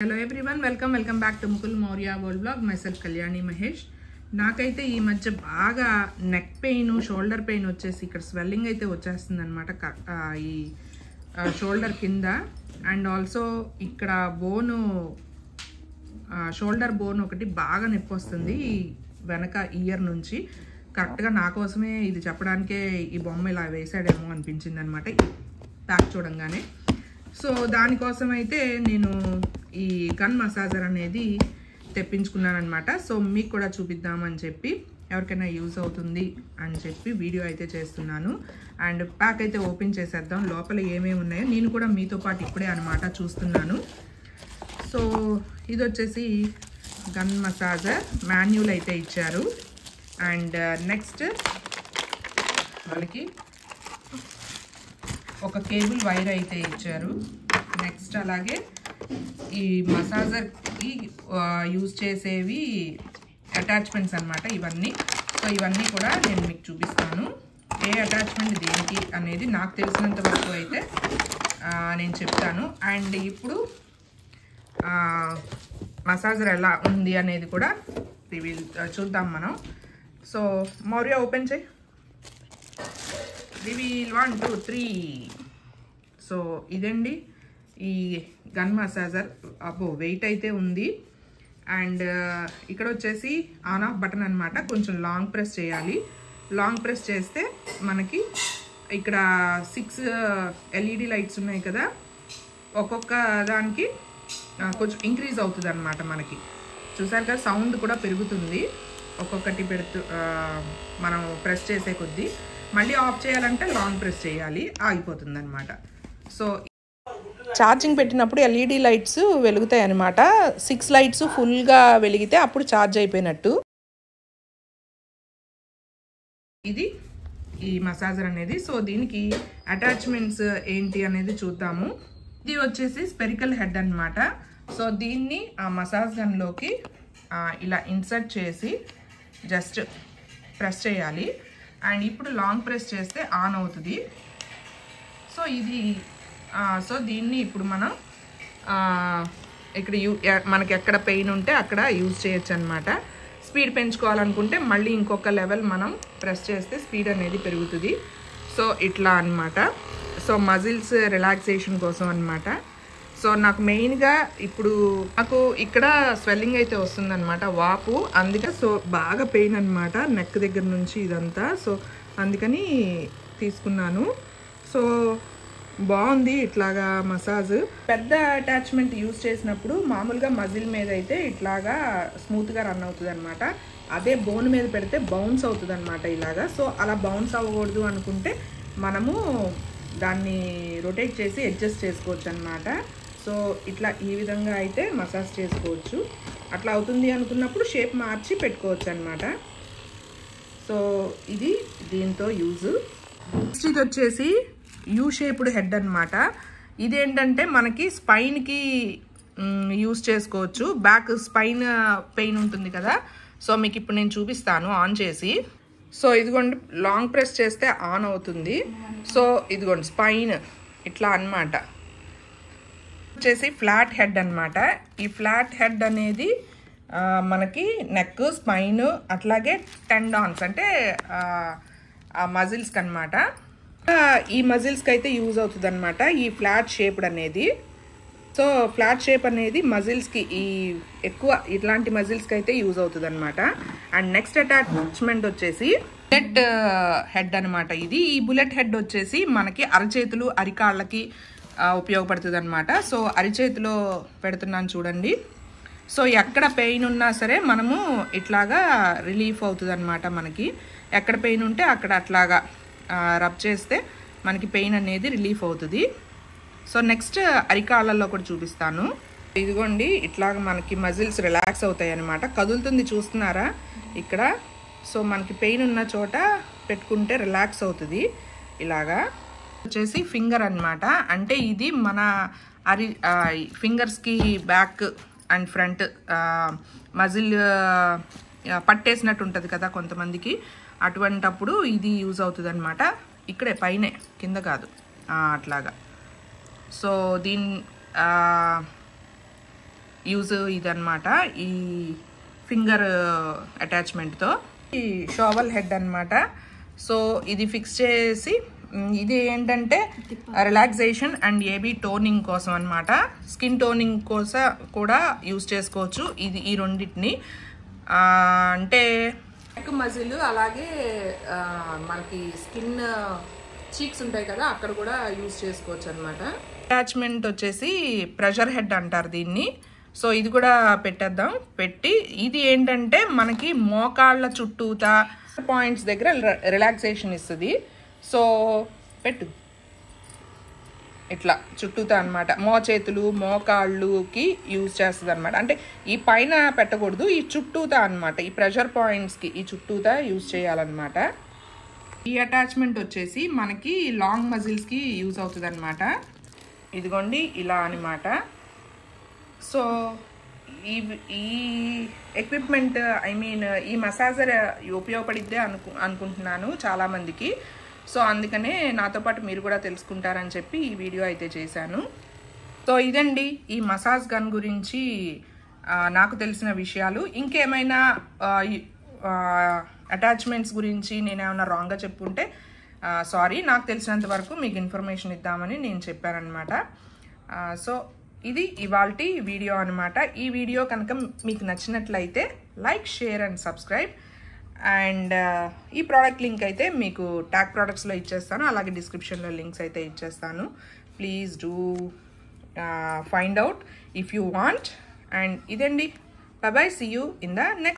Hello everyone, welcome back to Mukul Maurya World Vlog. Myself Kalyani Mahesh. నాకైతే ఈ మధ్య బాగా నెక్ పెయిన్ షోల్డర్ పెయిన్ వచ్చేసి ఇక్కడ స్వెల్లింగ్ అయితే వచ్చేస్తుంది అనమాట ఈ షోల్డర్ కింద అండ్ ఆల్సో ఇక్కడ బోను షోల్డర్ బోన్ ఒకటి బాగా నొప్పి వస్తుంది వెనక ఇయర్ నుంచి. కరెక్ట్గా నా కోసమే ఇది చెప్పడానికే ఈ బొమ్మ ఇలా వేసాడేమో అనిపించింది అనమాట ప్యాక్ చూడంగానే. సో దానికోసం అయితే నేను ఈ గన్ మసాజర్ అనేది తెప్పించుకున్నాను అనమాట. సో మీకు కూడా చూపిద్దామని చెప్పి ఎవరికైనా యూజ్ అవుతుంది అని చెప్పి వీడియో అయితే చేస్తున్నాను. అండ్ ప్యాక్ అయితే ఓపెన్ చేసేద్దాం, లోపల ఏమేమి ఉన్నాయో నేను కూడా మీతో పాటు ఇప్పుడే అనమాట చూస్తున్నాను. సో ఇది వచ్చేసి గన్ మసాజర్ మాన్యువల్ అయితే ఇచ్చారు. అండ్ నెక్స్ట్ మనకి ఒక కేబుల్ వైర్ అయితే ఇచ్చారు. నెక్స్ట్ అలాగే ఈ మసాజర్కి యూజ్ చేసేవి అటాచ్మెంట్స్ అనమాట ఇవన్నీ. సో ఇవన్నీ కూడా నేను మీకు చూపిస్తాను, ఏ అటాచ్మెంట్ దేనికి అనేది నాకు తెలిసినంత వరకు అయితే నేను చెప్తాను. అండ్ ఇప్పుడు మసాజర్ ఎలా ఉంది అనేది కూడా చూద్దాం మనం. సో మౌర్య ఓపెన్ చేయి, రివీల్ 1 2 3. సో ఇదండి ఈ గన్ మసాజర్. అబ్బో వెయిట్ అయితే ఉంది. అండ్ ఇక్కడ వచ్చేసి ఆన్ ఆఫ్ బటన్ అనమాట. కొంచెం లాంగ్ ప్రెస్ చేయాలి. లాంగ్ ప్రెస్ చేస్తే మనకి ఇక్కడ 6 LED లైట్స్ ఉన్నాయి కదా, ఒక్కొక్క దానికి కొంచెం ఇంక్రీజ్ అవుతుంది అనమాట. మనకి చూసారు కదా సౌండ్ కూడా పెరుగుతుంది ఒక్కొక్కటి మనం ప్రెస్ చేసే కొద్దీ. మళ్ళీ ఆఫ్ చేయాలంటే లాంగ్ ప్రెస్ చేయాలి, ఆగిపోతుంది అనమాట. సో ఛార్జింగ్ పెట్టినప్పుడు LED లైట్స్ వెలుగుతాయి అనమాట. 6 లైట్స్ ఫుల్గా వెలిగితే అప్పుడు ఛార్జ్ అయిపోయినట్టు. ఇది ఈ మసాజర్ అనేది. సో దీనికి అటాచ్మెంట్స్ ఏంటి అనేది చూద్దాము. ఇది వచ్చేసి స్పెరికల్ హెడ్ అనమాట. సో దీన్ని ఆ మసాజ్ గన్లోకి ఇలా ఇన్సర్ట్ చేసి జస్ట్ ప్రెస్ చేయాలి. అండ్ ఇప్పుడు లాంగ్ ప్రెస్ చేస్తే ఆన్ అవుతుంది. సో ఇది సో దీన్ని ఇప్పుడు మనం ఇక్కడ మనకి ఎక్కడ పెయిన్ ఉంటే అక్కడ యూజ్ చేయొచ్చు అనమాట. స్పీడ్ పెంచుకోవాలనుకుంటే మళ్ళీ ఇంకొక లెవెల్ మనం ప్రెస్ చేస్తే స్పీడ్ అనేది పెరుగుతుంది. సో ఇట్లా అనమాట. సో మజిల్స్ రిలాక్సేషన్ కోసం అనమాట. సో నాకు మెయిన్గా ఇప్పుడు నాకు ఇక్కడ స్వెల్లింగ్ అయితే వస్తుందన్నమాట, వాపు. అందుకే సో బాగా పెయిన్ అనమాట నెక్ దగ్గర నుంచి ఇదంతా. సో అందుకని తీసుకున్నాను. సో బాగుంది ఇట్లాగా మసాజ్. పెద్ద అటాచ్మెంట్ యూజ్ చేసినప్పుడు మామూలుగా మజిల్ మీద అయితే ఇట్లాగా స్మూత్గా రన్ అవుతుంది అనమాట. అదే బోన్ మీద పెడితే బౌన్స్ అవుతుంది అనమాట ఇలాగా. సో అలా బౌన్స్ అవ్వకూడదు అనుకుంటే మనము దాన్ని రొటేట్ చేసి అడ్జస్ట్ చేసుకోవచ్చు అనమాట. సో ఇట్లా ఈ విధంగా అయితే మసాజ్ చేసుకోవచ్చు. అట్లా అవుతుంది అనుకున్నప్పుడు షేప్ మార్చి పెట్టుకోవచ్చు అనమాట. సో ఇది దీంతో యూజ్. నెక్స్ట్ ఇది వచ్చేసి యూ షేప్డ్ హెడ్ అనమాట. ఇదేంటంటే మనకి స్పైన్కి యూజ్ చేసుకోవచ్చు. బ్యాక్ స్పైన్ పెయిన్ ఉంటుంది కదా. సో మీకు ఇప్పుడు నేను చూపిస్తాను ఆన్ చేసి. సో ఇదిగోండి లాంగ్ ప్రెస్ చేస్తే ఆన్ అవుతుంది. సో ఇదిగోండి స్పైన్ ఇట్లా అనమాట. వచ్చేసి ఫ్లాట్ హెడ్ అనమాట. ఈ ఫ్లాట్ హెడ్ అనేది మనకి నెక్, స్పైన్ అట్లాగే టెండాన్స్ అంటే మజిల్స్కి అనమాట. ఈ మజిల్స్కి అయితే యూజ్ అవుతుంది అనమాట ఈ ఫ్లాట్ షేప్డ్ అనేది. సో ఫ్లాట్ షేప్ అనేది మజిల్స్కి ఈ ఎక్కువ ఇట్లాంటి మజిల్స్కి అయితే యూజ్ అవుతుంది అనమాట. అండ్ నెక్స్ట్ అటాచ్మెంట్ వచ్చేసి బుల్లెట్ హెడ్ అనమాట. ఇది ఈ బుల్లెట్ హెడ్ వచ్చేసి మనకి అరచేతులు అరికాళ్ళకి ఉపయోగపడుతుంది అనమాట. సో అరిచేతిలో పెడుతున్నాను చూడండి. సో ఎక్కడ పెయిన్ ఉన్నా సరే మనము ఇట్లాగా రిలీఫ్ అవుతుంది అనమాట. మనకి ఎక్కడ పెయిన్ ఉంటే అక్కడ అట్లాగా రబ్ చేస్తే మనకి పెయిన్ అనేది రిలీఫ్ అవుతుంది. సో నెక్స్ట్ అరికాళ్ళల్లో కూడా చూపిస్తాను. ఇదిగోండి ఇట్లాగ మనకి మజిల్స్ రిలాక్స్ అవుతాయి అనమాట. కదులుతుంది చూస్తున్నారా ఇక్కడ. సో మనకి పెయిన్ ఉన్న చోట పెట్టుకుంటే రిలాక్స్ అవుతుంది ఇలాగా. వచ్చేసి ఫింగర్ అనమాట. అంటే ఇది మన ఫింగర్స్కి బ్యాక్ అండ్ ఫ్రంట్ మజిల్ పట్టేసినట్టు ఉంటుంది కదా కొంతమందికి, అటువంటప్పుడు ఇది యూజ్ అవుతుంది అనమాట. ఇక్కడే పైనే, కింద కాదు, అట్లాగా. సో యూజ్ ఇదన్నమాట, ఈ ఫింగర్ అటాచ్మెంట్తో. ఈ షోవల్ హెడ్ అన్నమాట. సో ఇది ఫిక్స్ చేసి, ఇది ఏంటంటే రిలాక్సేషన్ అండ్ ఏబీ టోనింగ్ కోసం అన్నమాట. స్కిన్ టోనింగ్ కోసం కూడా యూజ్ చేసుకోవచ్చు ఇది, ఈ రెండింటిని. అంటే నెక్ మజిల్ అలాగే మనకి స్కిన్ చీక్స్ ఉంటాయి కదా, అక్కడ కూడా యూజ్ చేసుకోవచ్చు అనమాట. అటాచ్మెంట్ వచ్చేసి ప్రెషర్ హెడ్ అంటారు దీన్ని. సో ఇది కూడా పెట్టేద్దాం. పెట్టి ఇది ఏంటంటే మనకి మోకాళ్ళ చుట్టూతా పాయింట్స్ దగ్గర రిలాక్సేషన్ ఇస్తుంది. సో పెట్టు ఇట్లా చుట్టూతా అనమాట, మోచేతులు మోకాళ్ళుకి యూజ్ చేస్తుంది అనమాట. అంటే ఈ పైన పెట్టకూడదు, ఈ చుట్టూతా అనమాట, ఈ ప్రెషర్ పాయింట్స్కి ఈ చుట్టూతా యూజ్ చేయాలన్నమాట. ఈ అటాచ్మెంట్ వచ్చేసి మనకి లాంగ్ మజిల్స్కి యూజ్ అవుతుంది అనమాట. ఇదిగోండి ఇలా అనమాట. సో ఈ ఎక్విప్మెంట్ ఈ మసాజర్ ఉపయోగపడిద్దే అనుకుంటున్నాను చాలామందికి. సో అందుకనే నాతో పాటు మీరు కూడా తెలుసుకుంటారని చెప్పి ఈ వీడియో అయితే చేశాను. సో ఇదండి ఈ మసాజ్ గన్ గురించి నాకు తెలిసిన విషయాలు. ఇంకేమైనా అటాచ్మెంట్స్ గురించి నేను ఏమైనా రాంగ్గా చెప్పుంటే సారీ. నాకు తెలిసినంత వరకు మీకు ఇన్ఫర్మేషన్ ఇద్దామని నేను చెప్పానన్నమాట. సో ఇది ఇవాల్టి వీడియో అనమాట. ఈ వీడియో కనుక మీకు నచ్చినట్లయితే like, share and subscribe. And ఈ ప్రోడక్ట్ లింక్ అయితే మీకు ట్యాగ్ ప్రోడక్ట్స్లో ఇచ్చేస్తాను, అలాగే డిస్క్రిప్షన్లో లింక్స్ అయితే ఇచ్చేస్తాను. Please do find out if you want. And ఇదండి, bye bye, see you in the next.